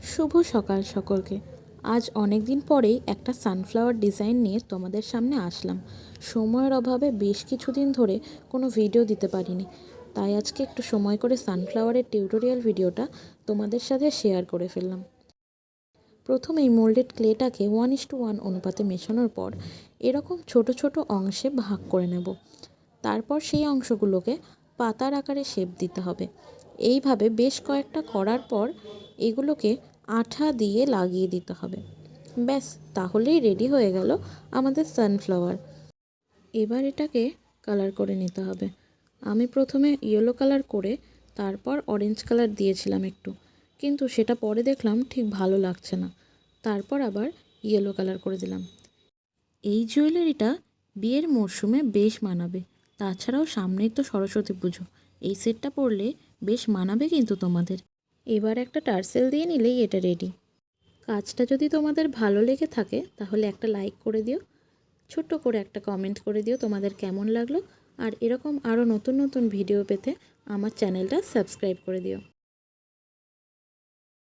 শুভ সকাল সকলকে। আজ অনেক দিন পরেই একটা সানফ্লাওয়ার ডিজাইন নিয়ে তোমাদের সামনে আসলাম। সময়ের অভাবে বেশ কিছুদিন ধরে কোনো ভিডিও দিতে পারিনি, তাই আজকে একটু সময় করে সানফ্লাওয়ারের টিউটোরিয়াল ভিডিওটা তোমাদের সাথে শেয়ার করে ফেললাম। প্রথমে এই মোল্ডেড ক্লেটাকে 1:1 অনুপাতে মেশানোর পর এরকম ছোট ছোট অংশে ভাগ করে নেব। তারপর সেই অংশগুলোকে পাতার আকারে শেপ দিতে হবে। এইভাবে বেশ কয়েকটা করার পর এগুলোকে আঠা দিয়ে লাগিয়ে দিতে হবে। ব্যাস, তাহলেই রেডি হয়ে গেল আমাদের সানফ্লাওয়ার। এবার এটাকে কালার করে নিতে হবে। আমি প্রথমে ইয়েলো কালার করে তারপর অরেঞ্জ কালার দিয়েছিলাম একটু, কিন্তু সেটা পরে দেখলাম ঠিক ভালো লাগছে না, তারপর আবার ইয়েলো কালার করে দিলাম। এই জুয়েলারিটা বিয়ের মরশুমে বেশ মানাবে। তাছাড়াও সামনেই তো সরস্বতী পুজো, এই সেটটা পরলে বেশ মানাবে কিন্তু তোমাদের। এবার একটা টার্সেল দিয়ে নিলেই এটা রেডি। কাজটা যদি তোমাদের ভালো লেগে থাকে তাহলে একটা লাইক করে দিও, ছোট্ট করে একটা কমেন্ট করে দিও তোমাদের কেমন লাগলো। আর এরকম আরও নতুন নতুন ভিডিও পেতে আমার চ্যানেলটা সাবস্ক্রাইব করে দিও।